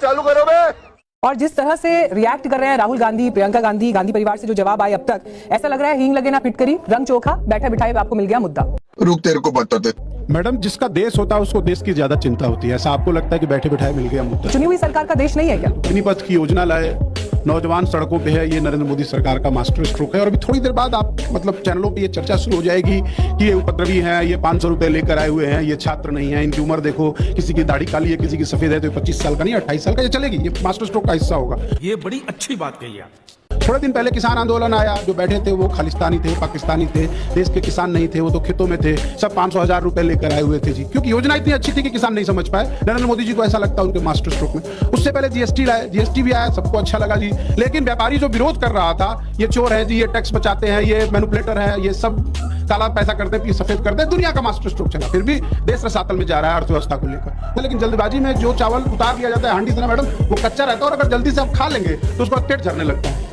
चालू करो बे। और जिस तरह से रिएक्ट कर रहे हैं राहुल गांधी, प्रियंका गांधी, गांधी परिवार से जो जवाब आए अब तक, ऐसा लग रहा है हींग लगे ना फिटकरी, रंग चोखा, बैठा बिठाए आपको मिल गया मुद्दा। रुक तेरे को बताते। मैडम, जिसका देश होता है उसको देश की ज्यादा चिंता होती है। ऐसा आपको लगता है कि बैठे बिठाए मिल गया मुद्दा? चुनी हुई सरकार का देश नहीं है क्या? अग्निपथ की योजना लाए, नौजवान सड़कों पे है, ये नरेंद्र मोदी सरकार का मास्टर स्ट्रोक है। और अभी थोड़ी देर बाद आप मतलब चैनलों पे ये चर्चा शुरू हो जाएगी कि ये उपद्रवी हैं, ये 500 रुपए लेकर आए हुए हैं, ये छात्र नहीं है, इनकी उम्र देखो, किसी की दाढ़ी काली है, किसी की सफेद है, तो 25 साल का नहीं 28 साल का, ये चलेगी, ये मास्टर स्ट्रोक का हिस्सा होगा। ये बड़ी अच्छी बात कही आप। थोड़े दिन पहले किसान आंदोलन आया, जो बैठे थे वो खालिस्तानी थे, पाकिस्तानी थे, देश के किसान नहीं थे, वो तो खेतों में थे, सब 500,000 रुपए लेकर आए हुए थे जी, क्योंकि योजना इतनी अच्छी थी कि किसान नहीं समझ पाए। नरेंद्र मोदी जी को ऐसा लगता है उनके मास्टर स्ट्रोक में। उससे पहले जीएसटी लाए, जीएसटी भी आया, सबको अच्छा लगा जी, लेकिन व्यापारी जो विरोध कर रहा था, ये चोर है जी, ये टैक्स बचाते हैं, ये मैनिपुलेटर है, ये सब काला पैसा करते हैं, सफेद करते हैं, दुनिया का मास्टर स्ट्रोक चला। फिर भी देश रसातल में जा रहा है अर्थव्यवस्था को लेकर। लेकिन जल्दबाजी में जो चावल उतार दिया जाता है हांडी से ना मैडम, वो कच्चा रहता है, और अगर जल्दी से आप खा लेंगे तो उसको पेट झरने लगता है।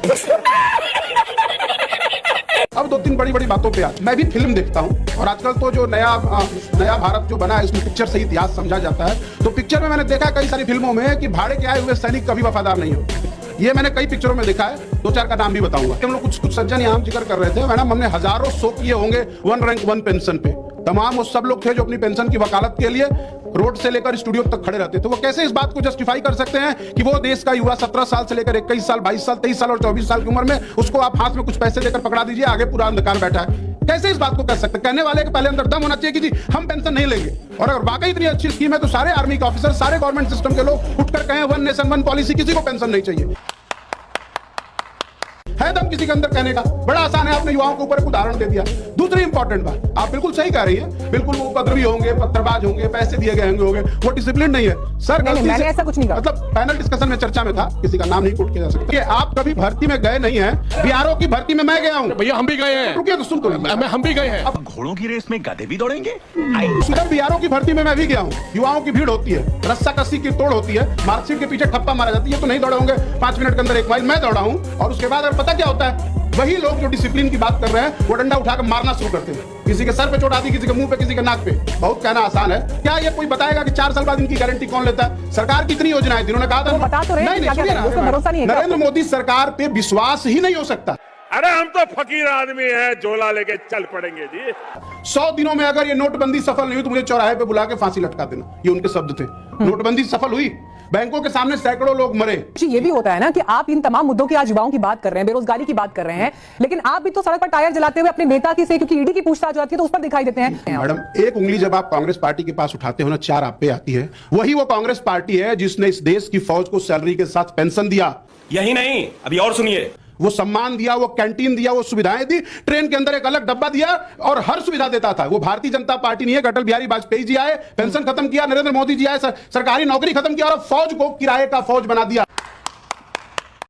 अब 2-3 बड़ी बातों पे मैं भी फिल्म देखता हूँ, और आजकल तो जो नया भारत जो बना है, इसमें पिक्चर से इतिहास समझा जाता है। तो पिक्चर में मैंने देखा कई सारी फिल्मों में कि भाड़े के आए हुए सैनिक कभी वफादार नहीं होते। ये मैंने कई पिक्चरों में देखा है, 2-4 का नाम भी बताऊंगा। हम लोग कुछ सज्जन यहाँ जिक्र कर रहे थे मैडम, हमने हजारों शो किए होंगे 1 रैंक 1 पेंशन पे। तमाम वो सब लोग थे जो अपनी पेंशन की वकालत के लिए रोड से लेकर स्टूडियो तक खड़े रहते थे। वो कैसे इस बात को जस्टिफाई कर सकते हैं कि वो देश का युवा 17 साल से लेकर 21 साल, 22 साल, 23 साल और 24 साल की उम्र में, उसको आप हाथ में कुछ पैसे देकर पकड़ा दीजिए, आगे पूरा अंधकार बैठा है। कैसे इस बात को कर सकते हैं? कहने वाले के पहले अंदर दम होना चाहिए कि जी हम पेंशन नहीं लेंगे। और अगर वाकई इतनी अच्छी स्कीम है तो सारे आर्मी के ऑफिसर, सारे गवर्नमेंट सिस्टम के लोग उठकर कहें 1 नेशन 1 पॉलिसी, किसी को पेंशन नहीं चाहिए। है दम किसी के अंदर कहने का? बड़ा आसान है, आपने युवाओं के ऊपर एक उदाहरण दे दिया। दूसरी इंपॉर्टेंट बात, आप बिल्कुल सही कह रही हैं, बिल्कुल वो उपद्रवी होंगे, पत्थरबाज होंगे, पैसे दिए गए होंगे, वो डिसिप्लिन नहीं है सर। मैंने ऐसा कुछ नहीं कहा। मतलब पैनल डिस्कशन में चर्चा में था, किसी का नाम नहीं कोट किया जा सकता। आप कभी भर्ती में गए नहीं है, बीआरओ की भर्ती में मैं गया हूँ भैया, हम भी गए हैं। रुकिए तो सुन, हम भी गए हैं। अब घोड़ों की रेस में गधे भी दौड़ेंगे। सुधर बीआरओ की भर्ती में मैं भी गया हूँ। युवाओं की भीड़ होती है, रस्सा कस्सी की तोड़ होती है, मार्कशीट के पीछे ठप्पा मारा जाती है, तो नहीं दौड़े होंगे 5 मिनट के अंदर 1 माइल। मैं दौड़ा हूँ, और उसके बाद पता क्या होता है, वही लोग जो डिसिप्लिन की बात कर रहे हैं वो डंडा उठाकर मारना शुरू करते हैं। किसी के सर पे चोट आती, किसी के मुंह पे, किसी के नाक पे। बहुत कहना आसान है, क्या ये कोई बताएगा कि 4 साल बाद इनकी गारंटी कौन लेता है? सरकार की इतनी योजनाएं थी, उन्होंने कहा था बता तो रहे हैं, नरेंद्र मोदी सरकार पे विश्वास ही नहीं हो सकता। अरे हम तो फकीर आदमी हैं, झोला लेके चल पड़ेंगे जी। 100 दिनों में अगर ये नोटबंदी सफल नहीं हुई तो मुझे चौराहे पे बुला के फांसी लटका देना, ये उनके शब्द थे। नोटबंदी सफल हुई, बैंकों के सामने सैकड़ों लोग मरे। ये भी होता है ना कि आप इन तमाम मुद्दों की आज युवाओं की बात कर रहे हैं, बेरोजगारी की बात कर रहे हैं, लेकिन आप भी तो सड़क पर टायर जलाते हुए अपने नेता की से, क्योंकि ईडी की पूछताछ होती है तो उस पर दिखाई देते हैं। मैडम, एक उंगली जब आप कांग्रेस पार्टी के पास उठाते हो ना, 4 आप पे आती है। वही वो कांग्रेस पार्टी है जिसने इस देश की फौज को सैलरी के साथ पेंशन दिया। यही नहीं, अभी और सुनिए, वो सम्मान दिया, वो कैंटीन दिया, वो सुविधाएं दी, ट्रेन के अंदर एक अलग डब्बा दिया और हर सुविधा देता था। वो भारतीय जनता पार्टी नहीं है। अटल बिहारी वाजपेयी जी आए, पेंशन खत्म किया, नरेंद्र मोदी जी आए, सरकारी नौकरी खत्म किया और फौज को किराए का फौज बना दिया।